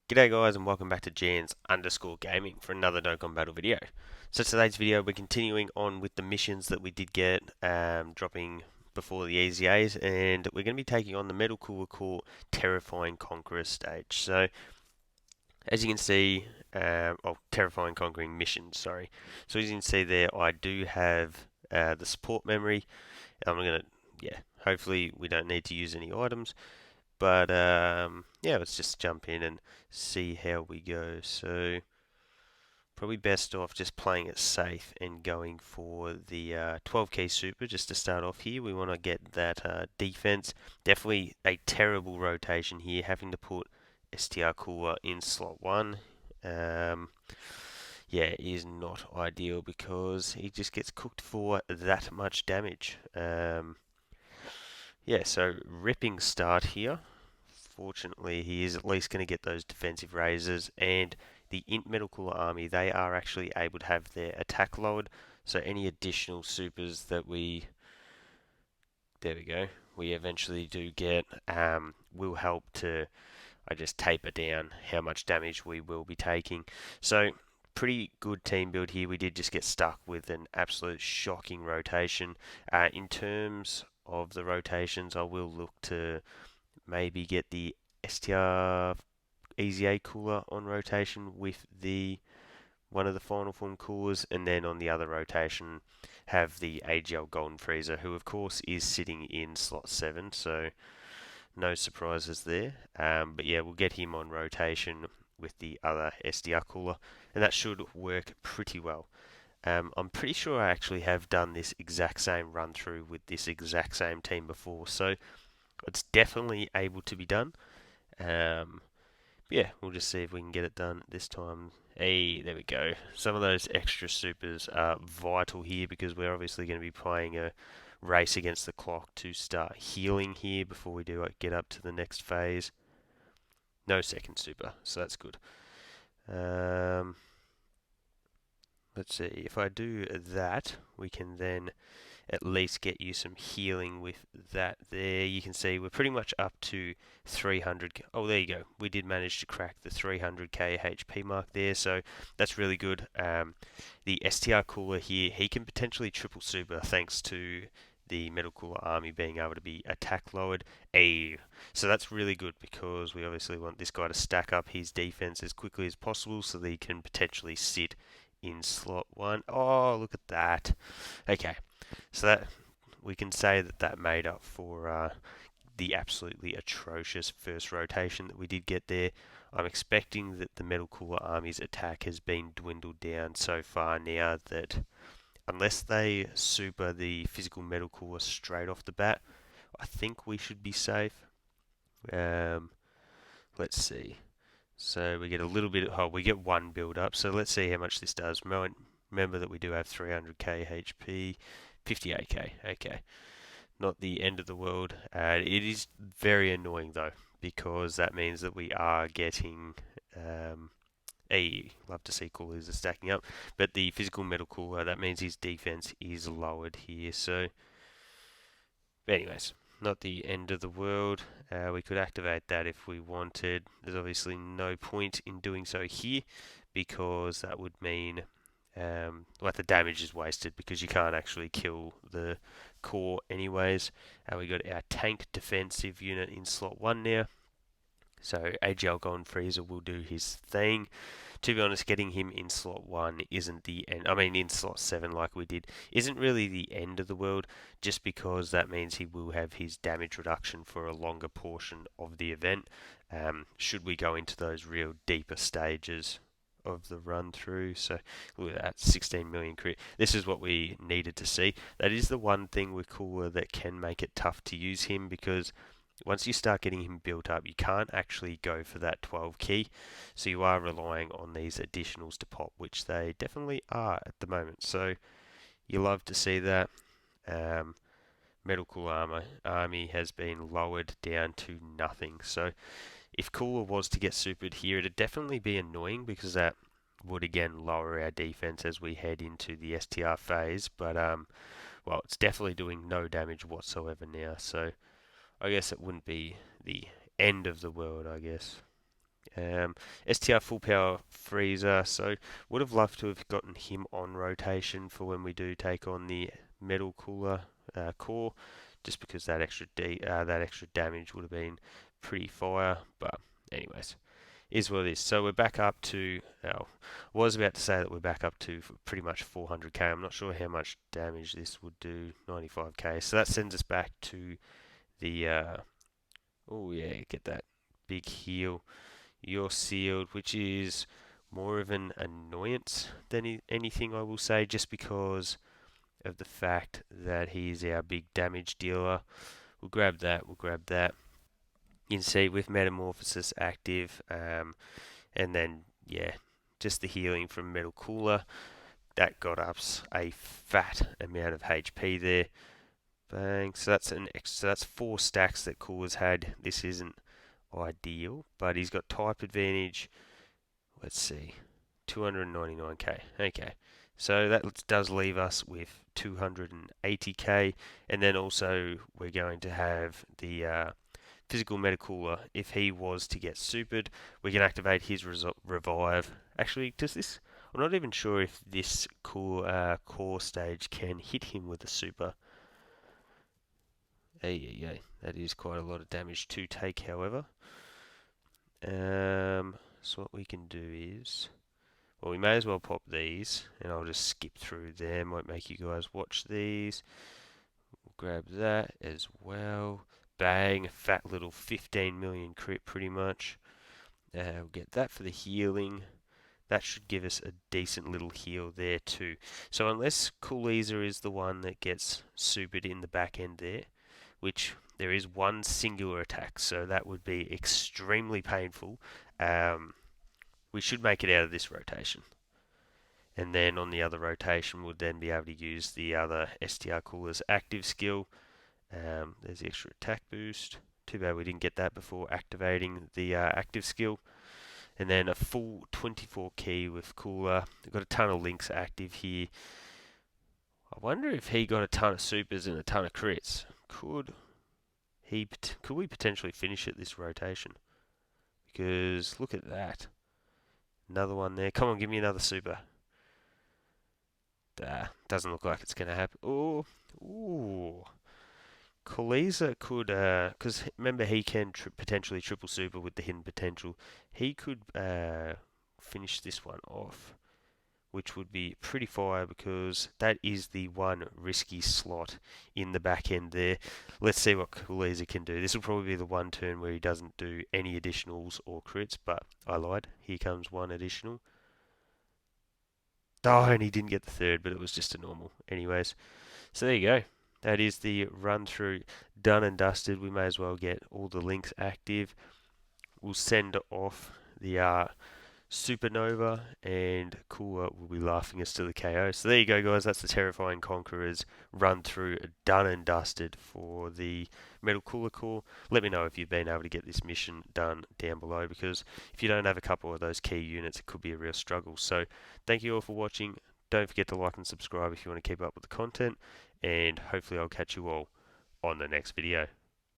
G'day guys and welcome back to Jans_gaming for another Dokkan battle video. So today's video we're continuing on with the missions that we did get dropping before the EZAs, and we're going to be taking on the Metal Cooler Core Terrifying Conqueror stage. So as you can see, Terrifying Conquering missions, sorry. So as you can see there, I do have the support memory. I'm going to, hopefully we don't need to use any items. But yeah, let's just jump in and see how we go. So probably best off just playing it safe and going for the 12 key super just to start off here. We want to get that defense. Definitely a terrible rotation here, having to put STR Cooler in slot 1. Yeah, is not ideal because he just gets cooked for that much damage. Yeah, so ripping start here. Fortunately, he is at least going to get those defensive raises, and the Int Metal Cooler Army, they are actually able to have their attack lowered, so any additional supers that there we go, we eventually do get, will help to, I just taper down how much damage we will be taking. So, pretty good team build here. We did just get stuck with an absolute shocking rotation. In terms of the rotations, I will look to maybe get the STR EZA cooler on rotation with the one of the final form coolers, and then on the other rotation have the AGL Golden Freezer, who of course is sitting in slot 7, so no surprises there. But yeah, we'll get him on rotation with the other SDR cooler, and that should work pretty well. I'm pretty sure I actually have done this exact same run through with this exact same team before, so it's definitely able to be done. Um, yeah, we'll just see if we can get it done this time. Hey, there we go. Some of those extra supers are vital here because we're obviously going to be playing a race against the clock to start healing here before we do get up to the next phase. No second super, so that's good. Let's see, if I do that, we can then at least get you some healing with that there. You can see we're pretty much up to 300. Oh, there you go. We did manage to crack the 300k HP mark there, so that's really good. The STR Cooler here, he can potentially triple super thanks to the Metal Cooler Army being able to be attack lowered. So that's really good because we obviously want this guy to stack up his defense as quickly as possible so that he can potentially sit in slot 1. Oh, look at that. Okay, so that we can say that that made up for the absolutely atrocious first rotation that we did get there. I'm expecting that the Metal Cooler Army's attack has been dwindled down so far now that unless they super the physical Metal Cooler straight off the bat, I think we should be safe. Um, let's see. So we get a little bit. Oh, we get one build up. So let's see how much this does. Remember that we do have 300k HP, 58k. Okay, not the end of the world. It is very annoying though because that means that we are getting. Love to see coolers are stacking up, but the physical metal cooler, that means his defense is lowered here. So, anyways, not the end of the world. We could activate that if we wanted. There's obviously no point in doing so here because that would mean the damage is wasted because you can't actually kill the core anyways. We got our tank defensive unit in slot 1 now. So AGL Golden Freezer will do his thing. To be honest, getting him in slot 1 isn't the end. I mean, in slot 7 like we did, isn't really the end of the world, just because that means he will have his damage reduction for a longer portion of the event, should we go into those real deeper stages of the run through. So look at that, 16 million crit. This is what we needed to see. That is the one thing with Cooler that can make it tough to use him because once you start getting him built up, you can't actually go for that 12 key, so you are relying on these additionals to pop, which they definitely are at the moment. So you love to see that. Medical army has been lowered down to nothing. So if Cooler was to get supered here, it'd definitely be annoying because that would again lower our defense as we head into the STR phase. But well, it's definitely doing no damage whatsoever now. So I guess it wouldn't be the end of the world, I guess. STR full power freezer, so would have loved to have gotten him on rotation for when we do take on the metal cooler core, just because that extra damage would have been pretty fire. But anyways, is what it is. So we're back up to. Was about to say that we're back up to pretty much 400k. I'm not sure how much damage this would do. 95k. So that sends us back to the. Oh yeah, get that big heal. You're sealed, which is more of an annoyance than anything, I will say, just because of the fact that he is our big damage dealer. We'll grab that. We'll grab that. You can see with Metamorphosis active, and then yeah, just the healing from Metal Cooler that got us a fat amount of HP there. Bang! So that's 4 stacks that Cooler's had. This isn't ideal, but he's got type advantage. Let's see, 299k. Okay, so that does leave us with 280k, and then also we're going to have the physical Metacooler. If he was to get supered, we can activate his revive. Actually, does this? I'm not even sure if this core stage can hit him with a super. Yeah, that is quite a lot of damage to take, however. So what we can do is, well, we may as well pop these, and I'll just skip through them. Won't make you guys watch these. We'll grab that as well. Bang, a fat little 15 million crit, pretty much. We'll get that for the healing. That should give us a decent little heal there too. So unless Cooleza is the one that gets supered in the back end there, which there is one singular attack, so that would be extremely painful. We should make it out of this rotation. And then on the other rotation, we'll then be able to use the other STR Cooler's active skill. There's the extra attack boost. Too bad we didn't get that before activating the active skill. And then a full 24 key with Cooler. We've got a ton of links active here. I wonder if he got a ton of supers and a ton of crits. Could we potentially finish it this rotation? Because look at that. Another one there. Come on, give me another super. Doesn't look like it's going to happen. Ooh. Cooleza could, because remember he can potentially triple super with the hidden potential. He could finish this one off, which would be pretty fire because that is the one risky slot in the back end there. Let's see what Cooleza can do. This will probably be the one turn where he doesn't do any additionals or crits, but I lied. Here comes one additional. Oh, and he didn't get the third, but it was just a normal. Anyways, so there you go. That is the run through done and dusted. We may as well get all the links active. We'll send off the Supernova, and Cooler will be laughing us to the KO. So there you go, guys. That's the Terrifying Conquerors run through, done and dusted for the Metal Cooler core. Let me know if you've been able to get this mission done down below, because if you don't have a couple of those key units, it could be a real struggle. So thank you all for watching. Don't forget to like and subscribe if you want to keep up with the content, and hopefully I'll catch you all on the next video.